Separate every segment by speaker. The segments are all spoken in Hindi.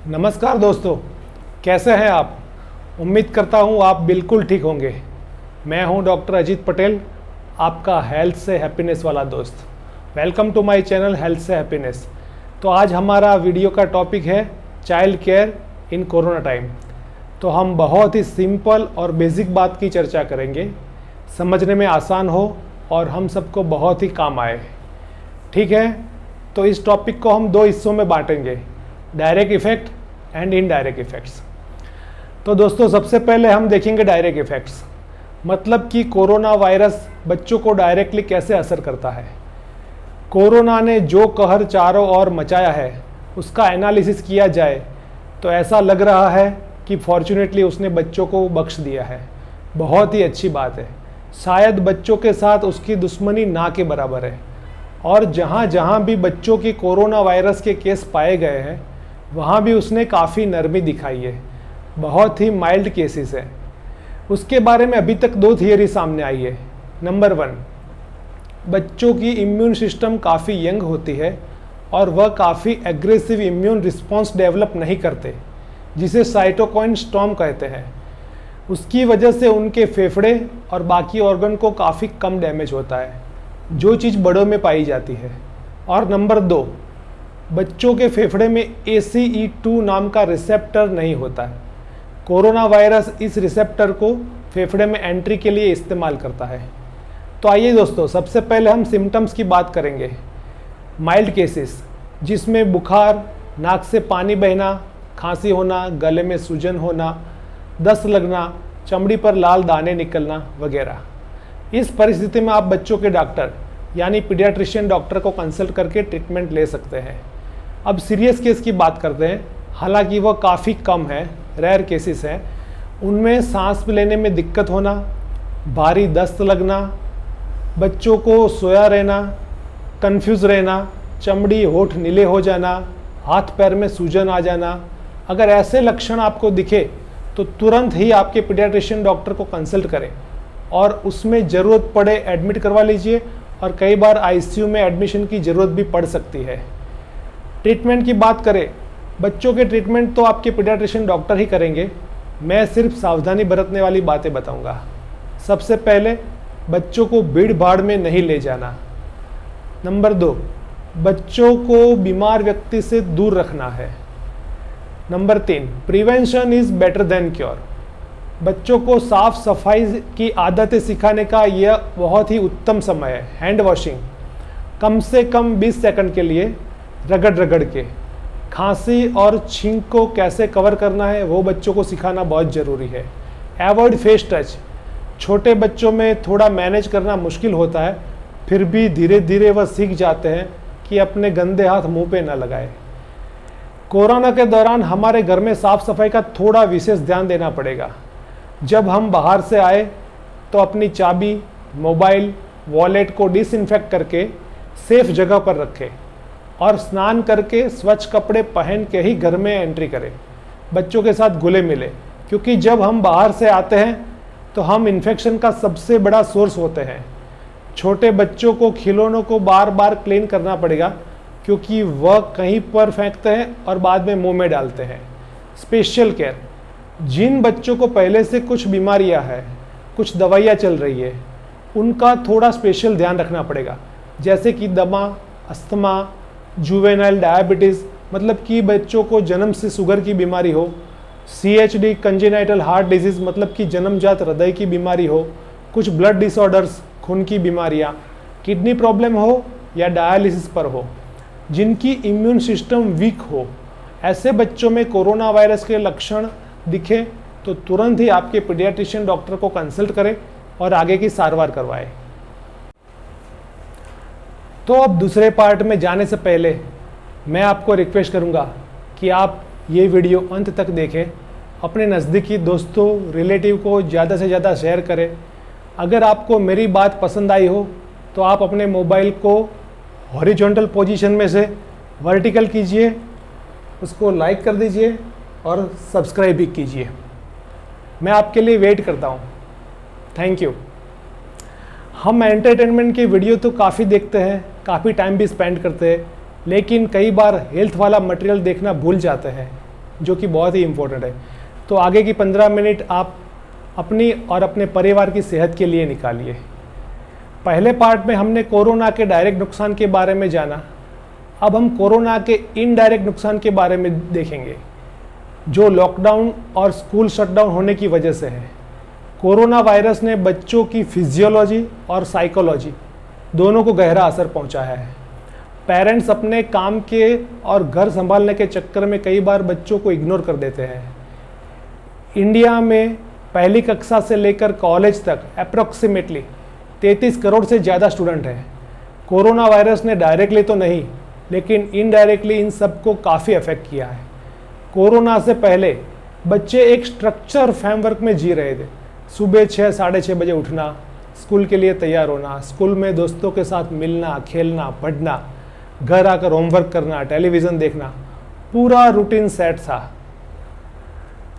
Speaker 1: नमस्कार दोस्तों, कैसे हैं आप। उम्मीद करता हूं आप बिल्कुल ठीक होंगे। मैं हूं डॉक्टर अजीत पटेल, आपका हेल्थ से हैप्पीनेस वाला दोस्त। Welcome to my channel health से हैप्पीनेस। तो आज हमारा वीडियो का टॉपिक है child care in corona time. तो हम बहुत ही सिंपल और बेसिक बात की चर्चा करेंगे, समझने में आसान हो और हम सबको बहुत ही काम आए। ठीक है, तो इस टॉपिक को हम दो हिस्सों में बांटेंगे, direct effect and indirect effects. तो दोस्तों, सबसे पहले हम देखेंगे डायरेक्ट इफेक्ट्स, मतलब कि कोरोना वायरस बच्चों को डायरेक्टली कैसे असर करता है। कोरोना ने जो कहर चारों ओर मचाया है उसका एनालिसिस किया जाए तो ऐसा लग रहा है कि फॉर्चुनेटली उसने बच्चों को बख्श दिया है। बहुत ही अच्छी बात है। शायद बच्चों के साथ उसकी दुश्मनी ना के बराबर है। और जहाँ जहाँ भी बच्चों की कोरोना वायरस के केस पाए गए हैं वहाँ भी उसने काफ़ी नरमी दिखाई है। बहुत ही माइल्ड केसेस हैं। उसके बारे में अभी तक दो थियरी सामने आई है। नंबर 1, बच्चों की इम्यून सिस्टम काफ़ी यंग होती है और वह काफ़ी एग्रेसिव इम्यून रिस्पॉन्स डेवलप नहीं करते, जिसे साइटोकाइन स्टॉर्म कहते हैं। उसकी वजह से उनके फेफड़े और बाकी ऑर्गन को काफ़ी कम डैमेज होता है, जो चीज़ बड़ों में पाई जाती है। और नंबर 2, बच्चों के फेफड़े में ACE2 नाम का रिसेप्टर नहीं होता है। कोरोना वायरस इस रिसेप्टर को फेफड़े में एंट्री के लिए इस्तेमाल करता है। तो आइए दोस्तों, सबसे पहले हम सिम्टम्स की बात करेंगे। माइल्ड केसेस, जिसमें बुखार, नाक से पानी बहना, खांसी होना, गले में सूजन होना, दस्त लगना, चमड़ी पर लाल दाने निकलना वगैरह। इस परिस्थिति में आप बच्चों के डॉक्टर यानी पीडियाट्रिशियन डॉक्टर को कंसल्ट करके ट्रीटमेंट ले सकते हैं। अब सीरियस केस की बात करते हैं, हालांकि वह काफ़ी कम है, रेयर केसेस हैं। उनमें सांस लेने में दिक्कत होना, भारी दस्त लगना, बच्चों को सोया रहना, कंफ्यूज रहना, चमड़ी होठ नीले हो जाना, हाथ पैर में सूजन आ जाना। अगर ऐसे लक्षण आपको दिखे तो तुरंत ही आपके पीडियाट्रिशियन डॉक्टर को कंसल्ट करें और उसमें ज़रूरत पड़े एडमिट करवा लीजिए। और कई बार ICU में एडमिशन की ज़रूरत भी पड़ सकती है। ट्रीटमेंट की बात करें, बच्चों के ट्रीटमेंट तो आपके पीडियाट्रिशियन डॉक्टर ही करेंगे। मैं सिर्फ सावधानी बरतने वाली बातें बताऊंगा। सबसे पहले, बच्चों को भीड़ भाड़ में नहीं ले जाना। नंबर 2, बच्चों को बीमार व्यक्ति से दूर रखना है। Number 3, prevention is better than cure. बच्चों को साफ सफाई की आदतें सिखाने का यह बहुत ही उत्तम समय है। हैंड वॉशिंग, कम से कम 20 सेकंड के लिए रगड़ रगड़ के। खांसी और छींक को कैसे कवर करना है वो बच्चों को सिखाना बहुत ज़रूरी है। अवॉइड फेस टच, छोटे बच्चों में थोड़ा मैनेज करना मुश्किल होता है, फिर भी धीरे धीरे वह सीख जाते हैं कि अपने गंदे हाथ मुंह पे न लगाए। कोरोना के दौरान हमारे घर में साफ सफाई का थोड़ा विशेष ध्यान देना पड़ेगा। जब हम बाहर से आए तो अपनी चाबी, मोबाइल, वॉलेट को डिसइंफेक्ट करके सेफ जगह पर रखें और स्नान करके स्वच्छ कपड़े पहन के ही घर में एंट्री करें। बच्चों के साथ घुले मिले, क्योंकि जब हम बाहर से आते हैं तो हम इन्फेक्शन का सबसे बड़ा सोर्स होते हैं। छोटे बच्चों को खिलौनों को बार बार क्लीन करना पड़ेगा, क्योंकि वह कहीं पर फेंकते हैं और बाद में मुंह में डालते हैं। स्पेशल केयर, जिन बच्चों को पहले से कुछ बीमारियां हैं, कुछ दवाइयां चल रही है, उनका थोड़ा स्पेशल ध्यान रखना पड़ेगा, जैसे कि दमा, अस्थमा, जुवेनाइल डायबिटीज़, मतलब कि बच्चों को जन्म से शुगर की बीमारी हो, CHD कंजेनाइटल हार्ट डिजीज़, मतलब कि जन्मजात हृदय की बीमारी हो, कुछ ब्लड डिसऑर्डर्स, खून की बीमारियाँ, किडनी प्रॉब्लम हो या डायलिसिस पर हो, जिनकी इम्यून सिस्टम वीक हो। ऐसे बच्चों में कोरोना वायरस के लक्षण दिखे तो तुरंत ही आपके पीडियाट्रिशियन डॉक्टर को कंसल्ट करें और आगे की सारवार करवाएं। तो अब दूसरे पार्ट में जाने से पहले मैं आपको रिक्वेस्ट करूंगा कि आप ये वीडियो अंत तक देखें, अपने नज़दीकी दोस्तों, रिलेटिव को ज़्यादा से ज़्यादा शेयर करें। अगर आपको मेरी बात पसंद आई हो तो आप अपने मोबाइल को हॉरिजॉन्टल पोजीशन में से वर्टिकल कीजिए, उसको लाइक कर दीजिए और सब्सक्राइब भी कीजिए। मैं आपके लिए वेट करता हूँ। Thank you. हम एंटरटेनमेंट के वीडियो तो काफ़ी देखते हैं, काफ़ी टाइम भी स्पेंड करते हैं, लेकिन कई बार हेल्थ वाला मटेरियल देखना भूल जाते हैं। जो कि बहुत ही इम्पोर्टेंट है। तो आगे की 15 मिनट आप अपनी और अपने परिवार की सेहत के लिए निकालिए। पहले पार्ट में हमने कोरोना के डायरेक्ट नुकसान के बारे में जाना। अब हम कोरोना के इनडायरेक्ट नुकसान के बारे में देखेंगे, जो लॉकडाउन और स्कूल शटडाउन होने की वजह से है। कोरोना वायरस ने बच्चों की फिजियोलॉजी और साइकोलॉजी दोनों को गहरा असर पहुंचाया है। पेरेंट्स अपने काम के और घर संभालने के चक्कर में कई बार बच्चों को इग्नोर कर देते हैं। इंडिया में पहली कक्षा से लेकर कॉलेज तक अप्रॉक्सीमेटली 33 करोड़ से ज़्यादा स्टूडेंट हैं। कोरोना वायरस ने डायरेक्टली तो नहीं, लेकिन इनडायरेक्टली इन सबको काफ़ी अफेक्ट किया है। कोरोना से पहले बच्चे एक स्ट्रक्चर फ्रेमवर्क में जी रहे थे। सुबह 6 साढ़े 6 बजे उठना, स्कूल के लिए तैयार होना, स्कूल में दोस्तों के साथ मिलना, खेलना, पढ़ना, घर आकर होमवर्क करना, टेलीविज़न देखना, पूरा रूटीन सेट था।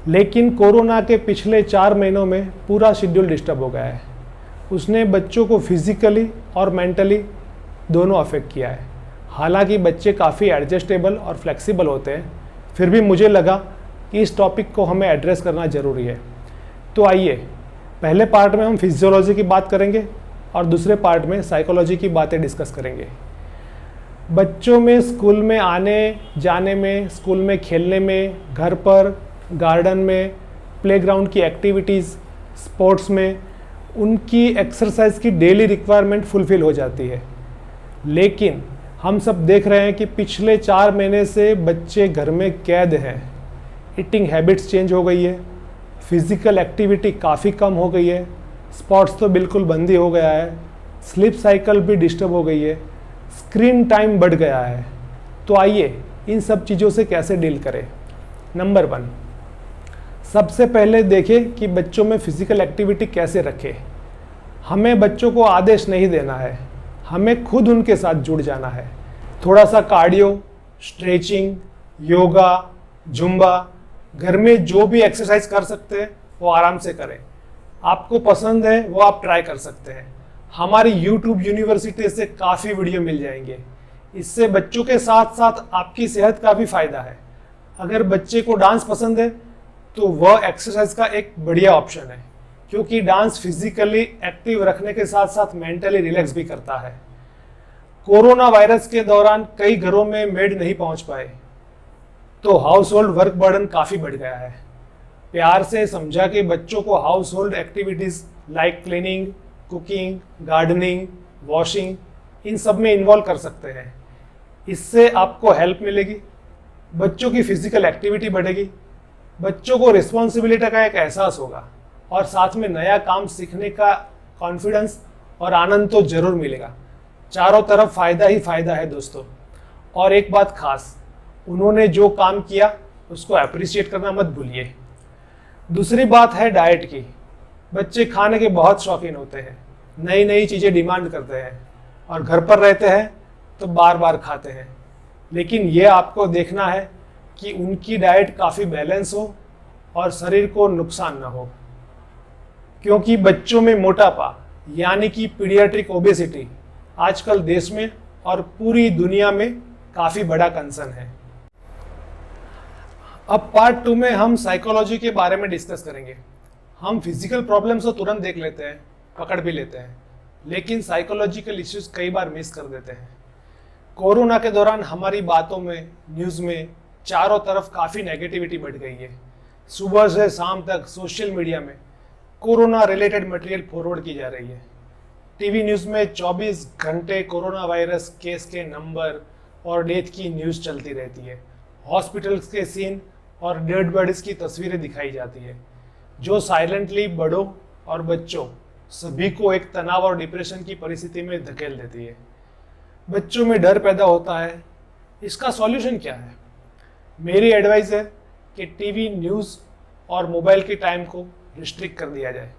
Speaker 1: लेकिन कोरोना के पिछले 4 महीनों में पूरा शेड्यूल डिस्टर्ब हो गया है। उसने बच्चों को फिजिकली और मेंटली दोनों अफेक्ट किया है। हालांकि बच्चे काफ़ी एडजस्टेबल और फ्लेक्सिबल होते हैं, फिर भी मुझे लगा कि इस टॉपिक को हमें एड्रेस करना ज़रूरी है। तो आइए, पहले पार्ट में हम फिजियोलॉजी की बात करेंगे और दूसरे पार्ट में साइकोलॉजी की बातें डिस्कस करेंगे। बच्चों में स्कूल में आने जाने में, स्कूल में खेलने में, घर पर, गार्डन में, प्लेग्राउंड की एक्टिविटीज़, स्पोर्ट्स में उनकी एक्सरसाइज की डेली रिक्वायरमेंट फुलफ़िल हो जाती है। लेकिन हम सब देख रहे हैं कि पिछले 4 महीने से बच्चे घर में कैद हैं। ईटिंग हैबिट्स चेंज हो गई है, फिज़िकल एक्टिविटी काफ़ी कम हो गई है, स्पोर्ट्स तो बिल्कुल बंद ही हो गया है, स्लीप साइकिल भी डिस्टर्ब हो गई है, स्क्रीन टाइम बढ़ गया है। तो आइए इन सब चीज़ों से कैसे डील करें। नंबर 1, सबसे पहले देखें कि बच्चों में फिजिकल एक्टिविटी कैसे रखें। हमें बच्चों को आदेश नहीं देना है, हमें खुद उनके साथ जुड़ जाना है। थोड़ा सा कार्डियो, स्ट्रेचिंग, योगा, जुम्बा, घर में जो भी एक्सरसाइज कर सकते हैं वो आराम से करें। आपको पसंद है वो आप ट्राई कर सकते हैं। हमारी YouTube यूनिवर्सिटी से काफ़ी वीडियो मिल जाएंगे। इससे बच्चों के साथ साथ आपकी सेहत का भी फायदा है। अगर बच्चे को डांस पसंद है तो वह एक्सरसाइज का एक बढ़िया ऑप्शन है, क्योंकि डांस फिजिकली एक्टिव रखने के साथ साथ मेंटली रिलैक्स भी करता है। कोरोना वायरस के दौरान कई घरों में मेड नहीं पहुंच पाए, तो हाउस होल्ड वर्क बर्डन काफ़ी बढ़ गया है। प्यार से समझा के बच्चों को हाउस होल्ड activities like cleaning, cooking, gardening, washing, इन सब में इन्वॉल्व कर सकते हैं। इससे आपको हेल्प मिलेगी, बच्चों की फिजिकल एक्टिविटी बढ़ेगी, बच्चों को रिस्पॉन्सिबिलिटी का एक एहसास होगा और साथ में नया काम सीखने का कॉन्फिडेंस और आनंद तो जरूर मिलेगा। चारों तरफ फ़ायदा ही फ़ायदा है दोस्तों। और एक बात खास, उन्होंने जो काम किया उसको अप्रिशिएट करना मत भूलिए। दूसरी बात है डाइट की। बच्चे खाने के बहुत शौकीन होते हैं, नई नई चीज़ें डिमांड करते हैं और घर पर रहते हैं तो बार बार खाते हैं। लेकिन ये आपको देखना है कि उनकी डाइट काफ़ी बैलेंस हो और शरीर को नुकसान ना हो, क्योंकि बच्चों में मोटापा यानी कि पीडियाट्रिक ओबेसिटी आजकल देश में और पूरी दुनिया में काफ़ी बड़ा कंसर्न है। अब पार्ट 2 में हम साइकोलॉजी के बारे में डिस्कस करेंगे। हम फिजिकल प्रॉब्लम्स तो तुरंत देख लेते हैं, पकड़ भी लेते हैं, लेकिन साइकोलॉजिकल इश्यूज कई बार मिस कर देते हैं। कोरोना के दौरान हमारी बातों में, न्यूज़ में चारों तरफ काफ़ी नेगेटिविटी बढ़ गई है। सुबह से शाम तक सोशल मीडिया में कोरोना रिलेटेड मटेरियल फॉरवर्ड की जा रही है। टीवी न्यूज़ में 24 घंटे कोरोना वायरस केस के नंबर और डेथ की न्यूज़ चलती रहती है। हॉस्पिटल्स के सीन और डेड बॉडीज़ की तस्वीरें दिखाई जाती है, जो साइलेंटली बड़ों और बच्चों सभी को एक तनाव और डिप्रेशन की परिस्थिति में धकेल देती है। बच्चों में डर पैदा होता है। इसका सॉल्यूशन क्या है? मेरी एडवाइस है कि टीवी, न्यूज़ और मोबाइल के टाइम को रिस्ट्रिक्ट कर दिया जाए,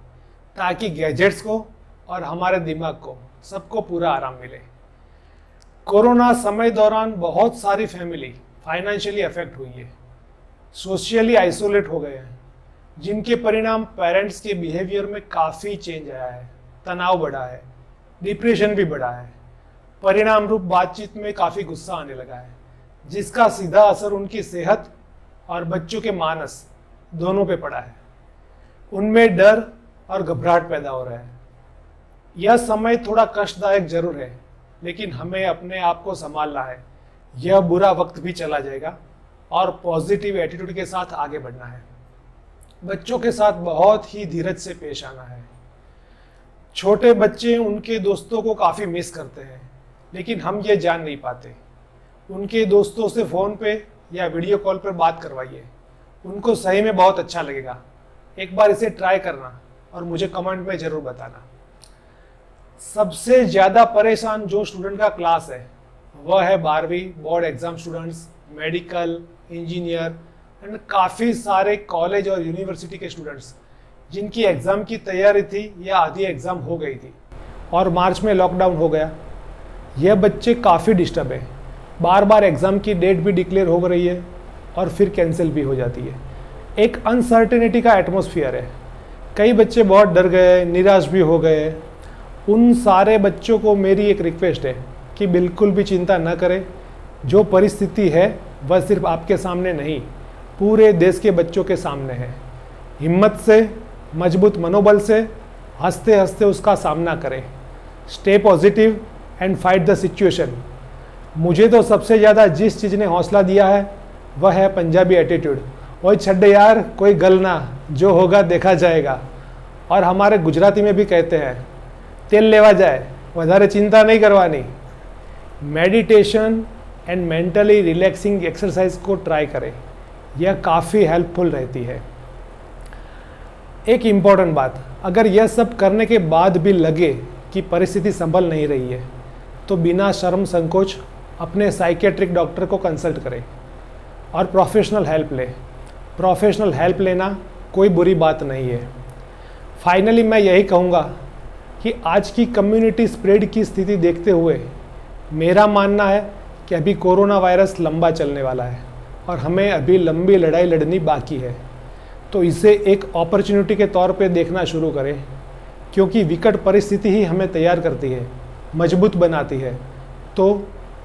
Speaker 1: ताकि गैजेट्स को और हमारे दिमाग को सबको पूरा आराम मिले। कोरोना समय दौरान बहुत सारी फैमिली फाइनेंशियली अफेक्ट हुई है, सोशली आइसोलेट हो गए हैं, जिनके परिणाम पेरेंट्स के बिहेवियर में काफ़ी चेंज आया है। तनाव बढ़ा है, डिप्रेशन भी बढ़ा है, परिणाम रूप बातचीत में काफ़ी गुस्सा आने लगा है, जिसका सीधा असर उनकी सेहत और बच्चों के मानस दोनों पे पड़ा है। उनमें डर और घबराहट पैदा हो रहा है। यह समय थोड़ा कष्टदायक जरूर है, लेकिन हमें अपने आप को संभालना है। यह बुरा वक्त भी चला जाएगा और पॉजिटिव एटीट्यूड के साथ आगे बढ़ना है। बच्चों के साथ बहुत ही धीरज से पेश आना है। छोटे बच्चे उनके दोस्तों को काफ़ी मिस करते हैं, लेकिन हम ये जान नहीं पाते। उनके दोस्तों से फ़ोन पे या वीडियो कॉल पर बात करवाइए, उनको सही में बहुत अच्छा लगेगा। एक बार इसे ट्राई करना और मुझे कमेंट में ज़रूर बताना। सबसे ज़्यादा परेशान जो स्टूडेंट का क्लास है वह है 12वीं board exam students, medical, engineer and काफ़ी सारे कॉलेज और यूनिवर्सिटी के स्टूडेंट्स जिनकी एग्ज़ाम की तैयारी थी या आधी एग्ज़ाम हो गई थी और मार्च में लॉकडाउन हो गया। यह बच्चे काफ़ी डिस्टर्ब है। बार बार एग्ज़ाम की डेट भी डिक्लेयर हो रही है और फिर कैंसिल भी हो जाती है। एक अनसर्टेनिटी का एटमॉस्फेयर है। कई बच्चे बहुत डर गए, निराश भी हो गए। उन सारे बच्चों को मेरी एक रिक्वेस्ट है कि बिल्कुल भी चिंता न करें। जो परिस्थिति है वह सिर्फ आपके सामने नहीं, पूरे देश के बच्चों के सामने है। हिम्मत से, मजबूत मनोबल से, हंसते हंसते उसका सामना करें। Stay positive and fight the situation. मुझे तो सबसे ज़्यादा जिस चीज़ ने हौसला दिया है वह है पंजाबी एटीट्यूड। ओए छड्डे यार, कोई गल ना, जो होगा देखा जाएगा। और हमारे गुजराती में भी कहते हैं, तेल लेवा जाए, वधारे चिंता नहीं करवानी। Meditation and mentally relaxing exercise को ट्राई करें, यह काफ़ी हेल्पफुल रहती है। एक इम्पॉर्टेंट बात, अगर यह सब करने के बाद भी लगे कि परिस्थिति संभल नहीं रही है तो बिना शर्म संकोच अपने साइकेट्रिक डॉक्टर को कंसल्ट करें और प्रोफेशनल हेल्प लें। प्रोफेशनल हेल्प लेना कोई बुरी बात नहीं है। फाइनली मैं यही कहूँगा कि आज की कम्युनिटी स्प्रेड की स्थिति देखते हुए मेरा मानना है कि अभी कोरोना वायरस लंबा चलने वाला है और हमें अभी लंबी लड़ाई लड़नी बाकी है। तो इसे एक अपॉर्चुनिटी के तौर पे देखना शुरू करें, क्योंकि विकट परिस्थिति ही हमें तैयार करती है, मजबूत बनाती है। तो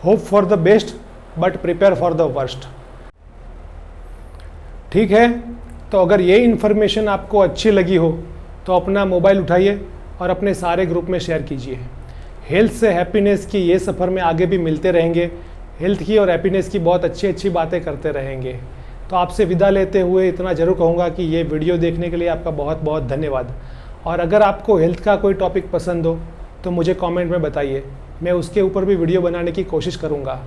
Speaker 1: hope for the best but prepare for the worst. ठीक है, तो अगर ये इन्फॉर्मेशन आपको अच्छी लगी हो तो अपना मोबाइल उठाइए और अपने सारे ग्रुप में शेयर कीजिए। हेल्थ से हैप्पीनेस की ये सफ़र में आगे भी मिलते रहेंगे। हेल्थ की और हैप्पीनेस की बहुत अच्छी अच्छी बातें करते रहेंगे। तो आपसे विदा लेते हुए इतना ज़रूर कहूँगा कि ये वीडियो देखने के लिए आपका बहुत बहुत धन्यवाद। और अगर आपको हेल्थ का कोई टॉपिक पसंद हो तो मुझे कमेंट में बताइए, मैं उसके ऊपर भी वीडियो बनाने की कोशिश करूँगा।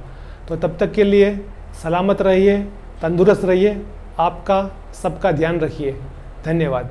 Speaker 1: तो तब तक के लिए सलामत रहिए, तंदुरुस्त रहिए, आपका सबका ध्यान रखिए। धन्यवाद।